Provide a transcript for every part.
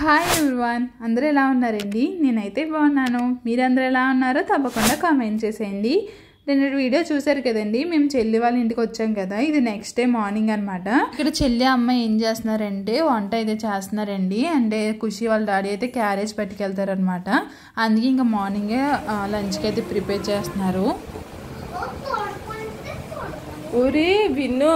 Hi everyone, అందరూ ఎలా ఉన్నారండి? నేనైతే బాగున్నాను. మీరందరూ ఎలా ఉన్నారో తప్పకుండా కామెంట్ చేసేయండి. నేను వీడియో చూసారు కదండి, మేము చెల్లి వాళ్ళ ఇంటికి వచ్చాం కదా. ఇది నెక్స్ట్ డే మార్నింగ్ అనమాట. ఇక్కడ చెల్లి అమ్మ ఏం చేస్తున్నారంటే వంట అయితే చేస్తున్నారండి. అంటే ఖుషి వాళ్ళ డాడీ అయితే క్యారేజ్ పట్టుకెళ్తారనమాట. అందుకే ఇంకా మార్నింగే లంచ్కి అయితే ప్రిపేర్ చేస్తున్నారు. ఊరి విన్ను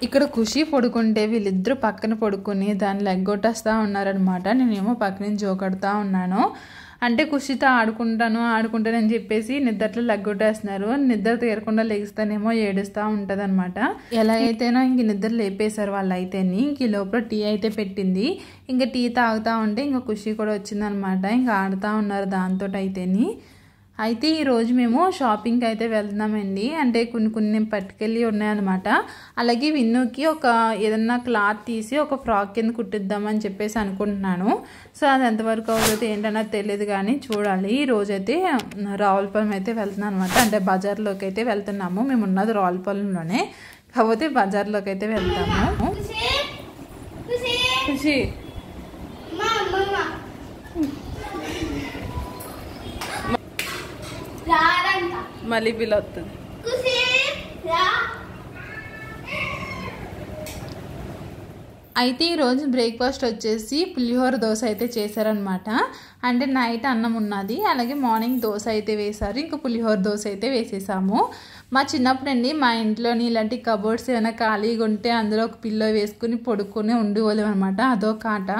ఇక్కడ ఖుషి పడుకుంటే వీళ్ళిద్దరూ పక్కన పడుకుని దాన్ని లెగ్గొట్టేస్తూ ఉన్నారనమాట. నేనేమో పక్క నుంచి జోకడుతూ ఉన్నాను. అంటే ఖుషితో ఆడుకుంటానని చెప్పేసి నిద్రలో లెగ్గొట్టేస్తున్నారు. నిద్ర తీరకుండా లెగిస్తానేమో ఏడుస్తూ ఉంటుంది అనమాట. ఎలాగైతేనో ఇంక నిద్ర లేపేశారు వాళ్ళు అయితేని. ఇంక లోపల టీ అయితే పెట్టింది. ఇంకా టీ తాగుతూ ఉంటే ఇంకా ఖుషి కూడా వచ్చిందనమాట. ఇంకా ఆడుతూ ఉన్నారు దాంతో అయితేని. అయితే ఈరోజు మేము షాపింగ్కి అయితే వెళ్తున్నామండి. అంటే కొన్ని పట్టుకెళ్ళి ఉన్నాయన్నమాట. అలాగే విన్నుకి ఏదన్నా క్లాత్ తీసి ఒక ఫ్రాక్ కింద కుట్టిద్దామని చెప్పేసి అనుకుంటున్నాను. సో అది ఎంతవరకు అవుతుంది ఏంటన్నది తెలియదు కానీ చూడాలి. ఈరోజైతే రావులపాలెం అయితే వెళ్తున్నాను అనమాట. అంటే బజార్లోకి అయితే వెళ్తున్నాము. మేము ఉన్నది రావులపాలెంలోనే, కాకపోతే బజార్లోకి అయితే వెళ్తాము. ఖుషి మళ్ళీ బిల్ వస్తుంది. అయితే ఈరోజు బ్రేక్ఫాస్ట్ వచ్చేసి పులిహోర దోశ అయితే చేశారనమాట. అంటే నైట్ అన్నం ఉన్నది, అలాగే మార్నింగ్ దోశ అయితే వేశారు. ఇంకా పులిహోర దోశ అయితే వేసేసాము. మా చిన్నప్పుడు అండి మా ఇంట్లోని ఇలాంటి కబోర్డ్స్ ఏమైనా ఖాళీగా ఉంటే అందులో ఒక పిల్లో వేసుకుని పడుకొని ఉండేవాళ్ళం అనమాట. అదొక ఆట.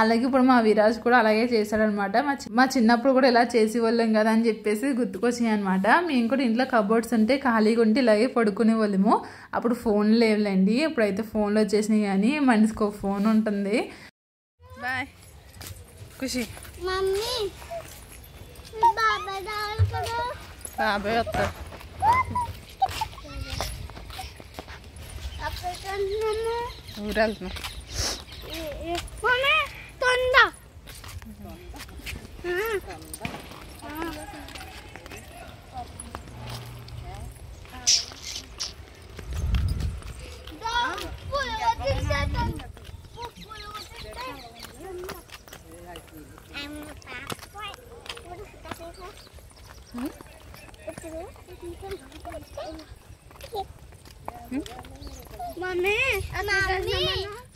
అలాగే ఇప్పుడు మా విరాజ్ కూడా అలాగే చేశాడనమాట. మా చిన్నప్పుడు కూడా ఇలా చేసేవాళ్ళం కదా అని చెప్పేసి గుర్తుకొచ్చాయి అనమాట. మేము కూడా ఇంట్లో కబోర్డ్స్ ఉంటే ఖాళీగా ఉంటే ఇలాగే పడుకునే వాళ్ళము. అప్పుడు ఫోన్ లేవులేండి, ఇప్పుడైతే ఫోన్లు వచ్చేసినాయి. కానీ మనిషికి ఒక ఫోన్ ఉంటుంది. బాయ్ ఖుషి. బాబాయ్ వస్తారు. ఊరు వెళ్తున్నాం.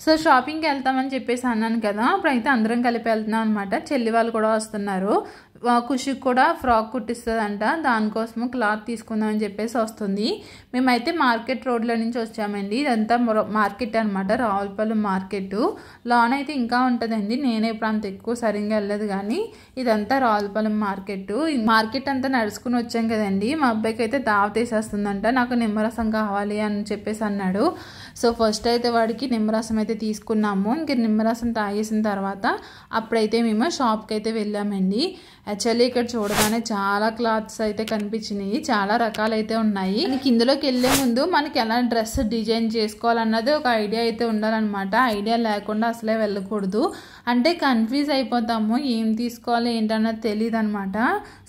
సో షాపింగ్కి వెళ్తామని చెప్పేసి అన్నాను కదా. అప్పుడైతే అందరం కలిపి వెళ్తున్నాం అనమాట. చెల్లి వాళ్ళు కూడా వస్తున్నారు. ఖుషికి కూడా ఫ్రాక్ కుట్టిస్తుందంట, దానికోసము క్లాత్ తీసుకుందామని చెప్పేసి వస్తుంది. మేమైతే మార్కెట్ రోడ్లో నుంచి వచ్చామండి. ఇదంతా మార్కెట్ అనమాట, రావులపాలెం మార్కెట్. లాన్ అయితే ఇంకా ఉంటుందండి, నేనే ఇప్పుడు అంత ఎక్కువ సరిగ్గా వెళ్ళలేదు. కానీ ఇదంతా రావులపాలెం మార్కెట్. మార్కెట్ అంతా నడుచుకుని వచ్చాం కదండి. మా అబ్బాయికి అయితే దావత్ వేసేస్తుందంట. నాకు నిమ్మరసం కావాలి అని చెప్పేసి అన్నాడు. సో ఫస్ట్ అయితే వాడికి నిమ్మరసం అయితే తీసుకున్నాము. ఇంక నిమ్మరసం తాగేసిన తర్వాత అప్పుడైతే మేము షాప్కి అయితే వెళ్ళామండి. యాక్చువల్లీ ఇక్కడ చూడగానే చాలా క్లాత్స్ అయితే కనిపించినాయి, చాలా రకాలు అయితే ఉన్నాయి. ఇందులోకి వెళ్ళే ముందు మనకి ఎలా డ్రెస్ డిజైన్ చేసుకోవాలన్నది ఒక ఐడియా అయితే ఉండాలన్నమాట. ఐడియా లేకుండా అసలే వెళ్ళకూడదు. అంటే కన్ఫ్యూజ్ అయిపోతాము, ఏం తీసుకోవాలి ఏంటన్నది తెలియదు అనమాట.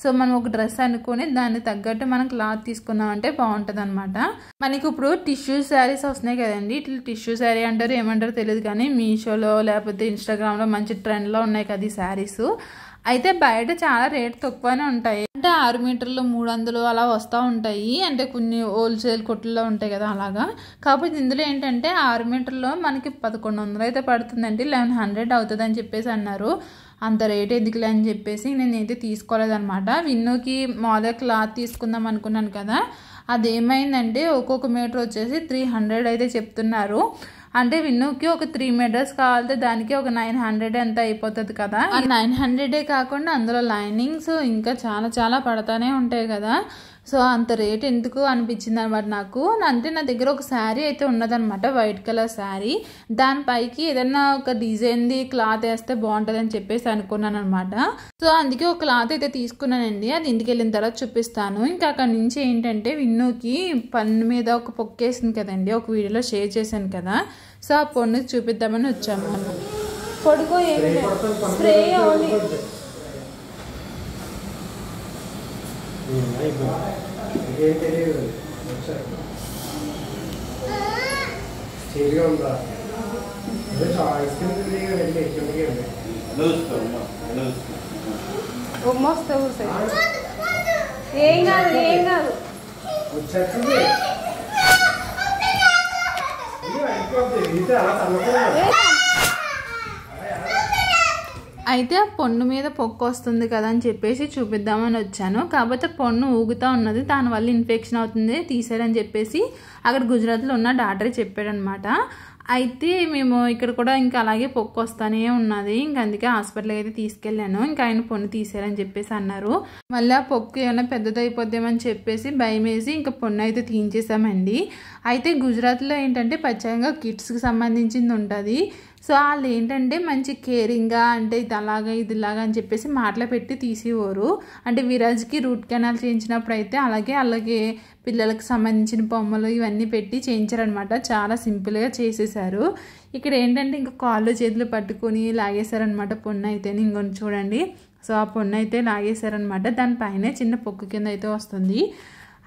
సో మనం ఒక డ్రెస్ అనుకుని దాన్ని తగ్గట్టు మనం క్లాత్ తీసుకున్నామంటే బాగుంటుంది అనమాట. మనకి ఇప్పుడు టిష్యూ శారీస్ వస్తున్నాయి కదండి. ఇట్లా టిష్యూ శారీ అంటారు ఏమంటారు తెలియదు, కానీ మీషోలో లేకపోతే ఇన్స్టాగ్రామ్లో మంచి ట్రెండ్లో ఉన్నాయి కదా ఈ శారీస్. అయితే బయట చాలా రేట్ తక్కువనే ఉంటాయి. అంటే 6 మీటర్లు 300 అలా వస్తూ ఉంటాయి. అంటే కొన్ని హోల్సేల్ కొట్టుల్లో ఉంటాయి కదా అలాగా. కాకపోతే ఇందులో ఏంటంటే 6 మీటర్లో మనకి 1100 అయితే పడుతుందండి. 1100 అవుతుంది అని చెప్పేసి అన్నారు. అంత రేట్ ఎందుకులే అని చెప్పేసి నేనైతే తీసుకోలేదనమాట. విన్నుకి మామూలుగా క్లాత్ తీసుకుందాం అనుకున్నాను కదా. అదేమైందంటే ఒక్కొక్క మీటర్ వచ్చేసి 300 అయితే చెప్తున్నారు. అంటే విన్నుకి ఒక 3 మీటర్స్ కావాలంటే దానికి ఒక 900 ఎంత అయిపోతుంది కదా. ఆ 900 కాకుండా అందులో లైనింగ్స్ ఇంకా చాలా చాలా పడతానే ఉంటాయి కదా. సో అంత రేట్ ఎందుకు అనిపించింది అనమాట నాకు. అంటే నా దగ్గర ఒక శారీ అయితే ఉన్నదనమాట, వైట్ కలర్ శారీ. దానిపైకి ఏదైనా ఒక డిజైన్ది క్లాత్ వేస్తే బాగుంటుంది అని చెప్పేసి అనుకున్నాను అనమాట. సో అందుకే ఒక క్లాత్ అయితే తీసుకున్నానండి. అది ఇంటికి వెళ్ళిన తర్వాత చూపిస్తాను. ఇంకా అక్కడ నుంచి ఏంటంటే విన్నుకి పన్ను మీద ఒక పొక్కేసింది కదండి, ఒక వీడియోలో షేర్ చేశాను కదా. సో ఆ పొన్ను చూపిద్దామని వచ్చాము. పొడుగు ఏమి స్ప్రే ఓన్లీ వస్తావు ఏం కాదు ఏం కాదు. అయితే పొన్ను మీద పొక్కు వస్తుంది కదా అని చెప్పేసి చూపిద్దామని వచ్చాను. కాకపోతే పొన్ను ఊగుతూ ఉన్నది, దానివల్ల ఇన్ఫెక్షన్ అవుతుంది తీసేయని చెప్పేసి అక్కడ గుజరాత్లో ఉన్న డాక్టరే చెప్పాడనమాట. అయితే మేము ఇక్కడ కూడా ఇంకా అలాగే పొక్కు వస్తూనే ఉన్నది. ఇంక అందుకే హాస్పిటల్కి అయితే తీసుకెళ్ళాను. ఇంకా ఆయన పొన్ను తీసేయాలని చెప్పేసి అన్నారు. మళ్ళీ ఆ పొక్కు ఏమైనా పెద్దదైపోద్దామని చెప్పేసి భయం వేసి ఇంకా పొన్ను అయితే తీయించేసామండి. అయితే గుజరాత్లో ఏంటంటే ప్రత్యేకంగా కిడ్స్కి సంబంధించింది ఉంటుంది. సో వాళ్ళు ఏంటంటే మంచి కేరింగ్గా అంటే ఇది అలాగా ఇది ఇలాగా అని చెప్పేసి మాటలు పెట్టి తీసేవారు. అంటే విరాజ్కి రూట్ కెనాల్ చేయించినప్పుడు అయితే అలాగే పిల్లలకు సంబంధించిన బొమ్మలు ఇవన్నీ పెట్టి చేయించారనమాట. చాలా సింపుల్గా చేసేసారు. ఇక్కడ ఏంటంటే ఇంకా కాళ్ళు చేతులు పట్టుకొని లాగేశారనమాట పొన్ను అయితే. ఇంకొంచెం చూడండి. సో ఆ పొన్ను అయితే లాగేశారనమాట. దానిపైనే చిన్న పొక్కు కింద అయితే వస్తుంది.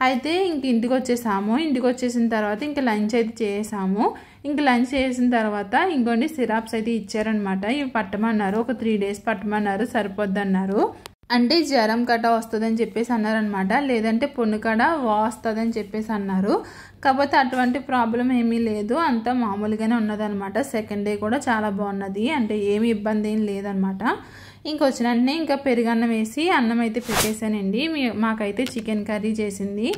అయితే ఇంక ఇంటికి వచ్చేసాము. ఇంటికి వచ్చేసిన తర్వాత ఇంకా లంచ్ అయితే చేసాము. ఇంక లంచ్ చేసిన తర్వాత ఇంకొన్ని సిరప్స్ అయితే ఇచ్చారనమాట. ఇవి పట్టమన్నారు, ఒక 3 days పట్టమన్నారు, సరిపోద్ది అన్నారు. అంటే జ్వరం కట వస్తుందని చెప్పేసి అన్నారనమాట. లేదంటే పొన్ను కడ వస్తుందని చెప్పేసి అన్నారు. కాకపోతే అటువంటి ప్రాబ్లం ఏమీ లేదు, అంతా మామూలుగానే ఉన్నదనమాట. సెకండ్ డే కూడా చాలా బాగున్నది, అంటే ఏమి ఇబ్బంది ఏం లేదనమాట. ఇంకొచ్చిన వెంటనే ఇంకా పెరుగన్నం వేసి అన్నం అయితే పెట్టేశానండి. మాకైతే చికెన్ కర్రీ చేసింది.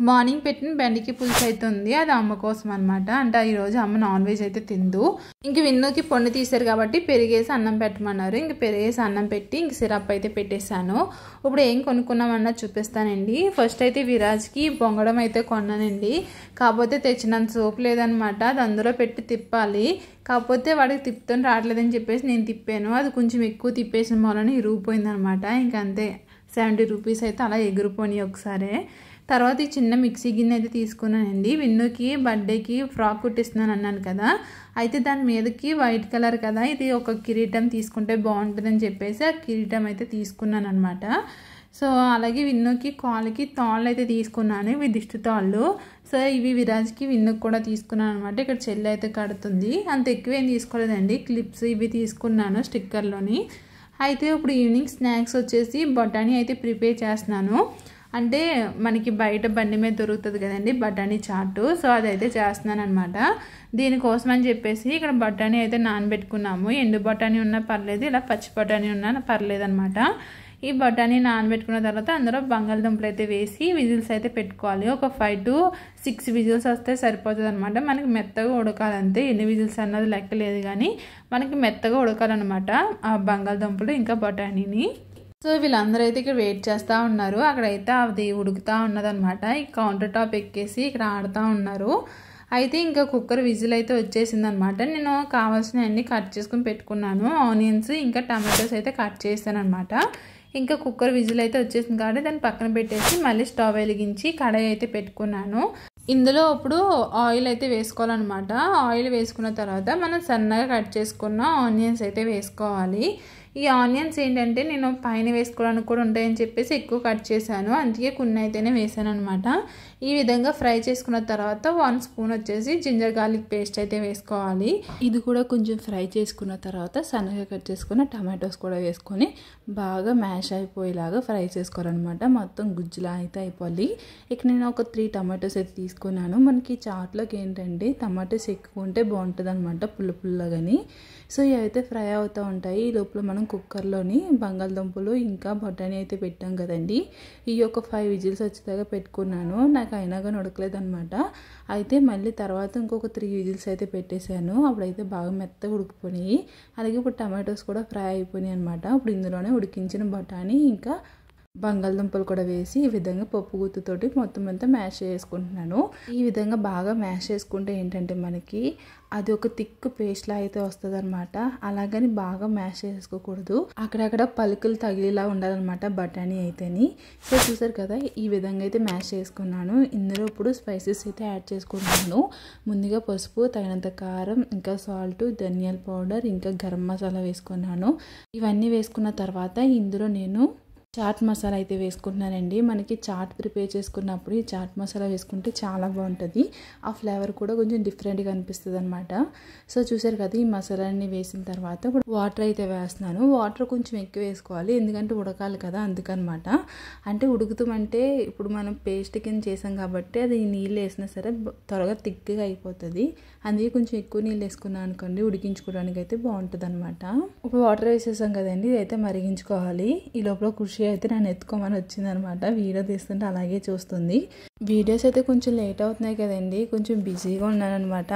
మార్నింగ్ పెట్టిన బెండకాయ పులుసు అయితే ఉంది, అది అమ్మ కోసం అనమాట. అంటే ఈరోజు అమ్మ నాన్ వెజ్ అయితే తిందు. ఇంక విన్నుకి పొన్ను తీశారు కాబట్టి పెరిగేసి అన్నం పెట్టమన్నారు. ఇంక పెరిగేసి అన్నం పెట్టి ఇంక సిరప్ అయితే పెట్టేశాను. ఇప్పుడు ఏం కొనుక్కున్నామన్నా చూపిస్తానండి. ఫస్ట్ అయితే విరాజ్కి బొంగడం అయితే కొన్నానండి. కాకపోతే తెచ్చినంత సోపు లేదనమాట, అది అందులో పెట్టి తిప్పాలి. కాకపోతే వాడికి తిప్పుకొని రావట్లేదని చెప్పేసి నేను తిప్పాను. అది కొంచెం ఎక్కువ తిప్పేసిన వలన ఇరిగిపోయిందనమాట. ఇంకంతే 70 rupees అయితే అలా ఎగిరిపోయినాయి ఒకసారి. తర్వాత ఈ చిన్న మిక్సీ గిన్నె అయితే తీసుకున్నానండి. విన్నుకి బర్త్డేకి ఫ్రాక్ కుట్టిస్తున్నాను అన్నాను కదా, అయితే దాని మీదకి వైట్ కలర్ కదా, ఇది ఒక కిరీటం తీసుకుంటే బాగుంటుందని చెప్పేసి ఆ కిరీటం అయితే తీసుకున్నాను అనమాట. సో అలాగే విన్నుకి కాళ్ళకి తాళ్ళు అయితే తీసుకున్నాను, ఇవి దిష్టి తాళ్ళు. సో ఇవి విరాజ్కి విన్నుకి కూడా తీసుకున్నాను అనమాట. ఇక్కడ చెల్లి అయితే కడుతుంది. అంత ఎక్కువ ఏం తీసుకోలేదండి, క్లిప్స్ ఇవి తీసుకున్నాను స్టిక్కర్లోని. అయితే ఇప్పుడు ఈవినింగ్ స్నాక్స్ వచ్చేసి బఠానీ అయితే ప్రిపేర్ చేస్తున్నాను. అంటే మనకి బయట బండి మీద దొరుకుతుంది కదండి బఠానీ చాటు, సో అదైతే చేస్తున్నాను అనమాట. దీనికోసం అని చెప్పేసి ఇక్కడ బఠానీ అయితే నానబెట్టుకున్నాము. ఎండు బఠానీ ఉన్నా పర్లేదు, ఇలా పచ్చి బఠానీ ఉన్నా పర్లేదు అనమాట. ఈ బఠానీ నానబెట్టుకున్న తర్వాత అందులో బంగాళదుంపలు అయితే వేసి విజిల్స్ అయితే పెట్టుకోవాలి. ఒక 5 to 6 విజిల్స్ వస్తే సరిపోతుంది అనమాట. మనకి మెత్తగా ఉడకాలంతే, ఎన్ని విజిల్స్ అన్నది లెక్క లేదు, కానీ మనకి మెత్తగా ఉడకాలన్నమాట ఆ బంగాళదుంపలు ఇంకా బఠానీని. సో వీళ్ళందరూ అయితే ఇక్కడ వెయిట్ చేస్తూ ఉన్నారు. అక్కడైతే అది ఉడుకుతూ ఉన్నదనమాట. ఈ కౌంటర్ టాప్ ఎక్కేసి ఇక్కడ ఆడుతూ ఉన్నారు. అయితే ఇంకా కుక్కర్ విజిల్ అయితే వచ్చేసింది అనమాట. నేను కావాల్సినవన్నీ కట్ చేసుకుని పెట్టుకున్నాను. ఆనియన్స్ ఇంకా టమాటోస్ అయితే కట్ చేశాను అనమాట. ఇంకా కుక్కర్ విజిల్ అయితే వచ్చేసింది కాబట్టి దాన్ని పక్కన పెట్టేసి మళ్ళీ స్టవ్ వెలిగించి కడాయి అయితే పెట్టుకున్నాను. ఇందులో ఇప్పుడు ఆయిల్ అయితే వేసుకోవాలన్నమాట. ఆయిల్ వేసుకున్న తర్వాత మనం సన్నగా కట్ చేసుకున్న ఆనియన్స్ అయితే వేసుకోవాలి. ఈ ఆనియన్స్ ఏంటంటే నేను పైన వేసుకోవడానికి కూడా ఉంటాయని చెప్పేసి ఎక్కువ కట్ చేశాను, అందుకే కొన్ని అయితేనే వేసాను అనమాట. ఈ విధంగా ఫ్రై చేసుకున్న తర్వాత 1 స్పూన్ వచ్చేసి జింజర్ గార్లిక్ పేస్ట్ అయితే వేసుకోవాలి. ఇది కూడా కొంచెం ఫ్రై చేసుకున్న తర్వాత సన్నగా కట్ చేసుకున్న టమాటోస్ కూడా వేసుకొని బాగా మ్యాష్ అయిపోయేలాగా ఫ్రై చేసుకోవాలన్నమాట. మొత్తం గుజ్జులా అయితే అయిపోవాలి. ఇక నేను ఒక 3 టమాటోస్ అయితే తీసుకున్నాను. మనకి చాట్లోకి ఏంటంటే టమాటోస్ ఎక్కువ ఉంటే బాగుంటుంది అనమాట, పుల్ల పుల్లగాని. సో ఇవి అయితే ఫ్రై అవుతూ ఉంటాయి. ఈ లోపల మనం కుక్కర్లోని బంగాళదుంపలు ఇంకా బఠానీ అయితే పెట్టాం కదండి, ఈ ఒక 5 విజిల్స్ వచ్చేదాకా పెట్టుకున్నాను. నాకు అయినా కానీ ఉడకలేదు అనమాట. అయితే మళ్ళీ తర్వాత ఇంకొక 3 విజిల్స్ అయితే పెట్టేశాను. అప్పుడైతే బాగా మెత్తగా ఉడికిపోయినాయి. అలాగే ఇప్పుడు టమాటోస్ కూడా ఫ్రై అయిపోయినాయి అనమాట. ఇప్పుడు ఇందులోనే ఉడికించిన బఠానీ ఇంకా బంగాళదుంపలు కూడా వేసి ఈ విధంగా పప్పు గుత్తుతోటి మొత్తం అంతా మ్యాష్ చేసుకుంటున్నాను. ఈ విధంగా బాగా మ్యాష్ చేసుకుంటే ఏంటంటే మనకి అది ఒక థిక్ పేస్ట్లా అయితే వస్తుంది అనమాట. అలాగని బాగా మ్యాష్ చేసుకోకూడదు, అక్కడక్కడ పలుకులు తగిలేలా ఉండాలన్నమాట బఠానీ అయితేని. సో చూసారు కదా, ఈ విధంగా అయితే మ్యాష్ చేసుకున్నాను. ఇందులో ఇప్పుడు స్పైసెస్ అయితే యాడ్ చేసుకుంటున్నాను. ముందుగా పసుపు, తగినంత కారం, ఇంకా సాల్ట్, ధనియాల పౌడర్, ఇంకా గరం మసాలా వేసుకున్నాను. ఇవన్నీ వేసుకున్న తర్వాత ఇందులో నేను చాట్ మసాలా అయితే వేసుకుంటున్నానండి. మనకి చాట్ ప్రిపేర్ చేసుకున్నప్పుడు ఈ చాట్ మసాలా వేసుకుంటే చాలా బాగుంటుంది. ఆ ఫ్లేవర్ కూడా కొంచెం డిఫరెంట్గా అనిపిస్తుంది అనమాట. సో చూసారు కదా, ఈ మసాలాన్ని వేసిన తర్వాత ఇప్పుడు వాటర్ అయితే వేస్తున్నాను. వాటర్ కొంచెం ఎక్కువ వేసుకోవాలి, ఎందుకంటే ఉడకాలి కదా, అందుకనమాట. అంటే ఉడుకుతామంటే ఇప్పుడు మనం పేస్ట్ కింద చేసాం కాబట్టి అది నీళ్ళు వేసినా సరే త్వరగా థిక్గా అయిపోతుంది. అందుకే కొంచెం ఎక్కువ నీళ్ళు వేసుకున్నాను అనుకోండి, ఉడికించుకోవడానికి అయితే బాగుంటుంది అనమాట. ఇప్పుడు వాటర్ వేసేసాం కదండి, ఇదైతే మరిగించుకోవాలి. ఈ లోపల కృషి అయితే నన్ను ఎత్తుకోమని వచ్చిందనమాట. వీడియో తీస్తుంటే అలాగే చూస్తుంది. వీడియోస్ అయితే కొంచెం లేట్ అవుతున్నాయి కదండి, కొంచెం బిజీగా ఉన్నాను అనమాట.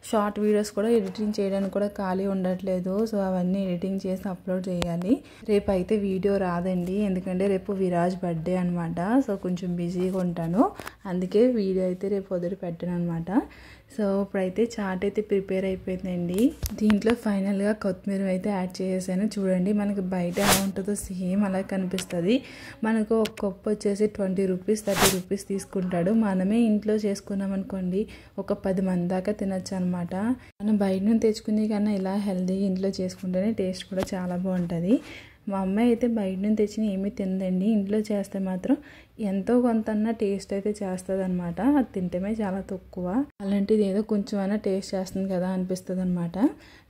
షార్ట్ వీడియోస్ కూడా ఎడిటింగ్ చేయడానికి కూడా ఖాళీ ఉండట్లేదు. సో అవన్నీ ఎడిటింగ్ చేసి అప్లోడ్ చేయాలి. రేపు అయితే వీడియో రాదండి, ఎందుకంటే రేపు విరాజ్ బర్త్డే అనమాట. సో కొంచెం బిజీగా ఉంటాను, అందుకే వీడియో అయితే రేపు వదిలి పెట్టాను అనమాట. సో ఇప్పుడైతే చాట్ అయితే ప్రిపేర్ అయిపోయిందండి. దీంట్లో ఫైనల్గా కొత్తిమీర అయితే యాడ్ చేసేసాను. చూడండి, మనకి బయట ఎలా ఉంటుందో సేమ్ అలా కనిపిస్తుంది. మనకు ఒక కప్పు వచ్చేసి 20 రూపీస్ 30 రూపీస్ తీసుకుంటాడు. మనమే ఇంట్లో చేసుకున్నాం అనుకోండి ఒక 10 మంది దాకా తినచ్చు అనమాట. మనం బయట నుంచి తెచ్చుకునే కన్నా ఇలా హెల్తీగా ఇంట్లో చేసుకుంటేనే టేస్ట్ కూడా చాలా బాగుంటుంది. మా అమ్మాయి అయితే బయట నుంచి తెచ్చిన ఏమీ తినదండి, ఇంట్లో చేస్తే మాత్రం ఎంతో కొంత టేస్ట్ అయితే చేస్తుంది అనమాట. అది తింటమే చాలా తక్కువ, అలాంటిది ఏదో కొంచెం అయినా టేస్ట్ చేస్తుంది కదా అనిపిస్తుంది అనమాట.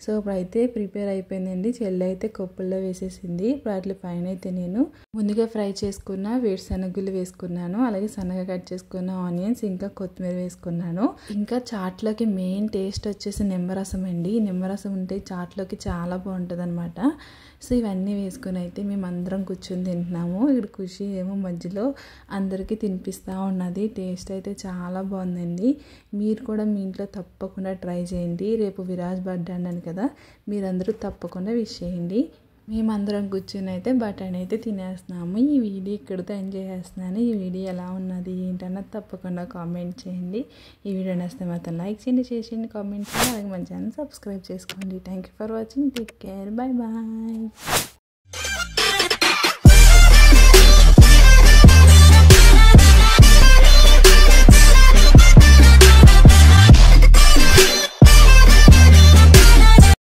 సో ఇప్పుడైతే ప్రిపేర్ అయిపోయిందండి. చెల్లి అయితే కప్పుల్లో వేసేసింది. ఇప్పుడు వాటి పైన అయితే నేను ముందుగా ఫ్రై చేసుకున్న వేరుశనగులు వేసుకున్నాను, అలాగే సన్నగా కట్ చేసుకున్న ఆనియన్స్, ఇంకా కొత్తిమీర వేసుకున్నాను. ఇంకా చాట్లోకి మెయిన్ టేస్ట్ వచ్చేసి నిమ్మరసం అండి. నిమ్మరసం ఉంటే చాట్లోకి చాలా బాగుంటుంది అనమాట. సో ఇవన్నీ వేసుకొని అయితే మేము అందరం కూర్చొని తింటున్నాము. ఇక్కడ ఖుషి ఏమో మధ్యలో అందరికీ తినిపిస్తూ ఉన్నది. టేస్ట్ అయితే చాలా బాగుందండి. మీరు కూడా మీ ఇంట్లో తప్పకుండా ట్రై చేయండి. రేపు విరాజ్ బర్త్డే అన్నాను కదా, మీరందరూ తప్పకుండా విష్ చేయండి. మేమందరం కూర్చొని అయితే బఠానీ అయితే తినేస్తున్నాము. ఈ వీడియో ఇక్కడితో ఎంజాయ్ చేస్తున్నాను. ఈ వీడియో ఎలా ఉన్నది ఏంటన్నది తప్పకుండా కామెంట్ చేయండి. ఈ వీడియో నచ్చితే మాత్రం లైక్ చేయండి, షేర్ చేయండి, కామెంట్ చేయండి, అలాగే మన ఛానల్ సబ్స్క్రైబ్ చేసుకోండి. Thank you for watching. Take care. Bye bye.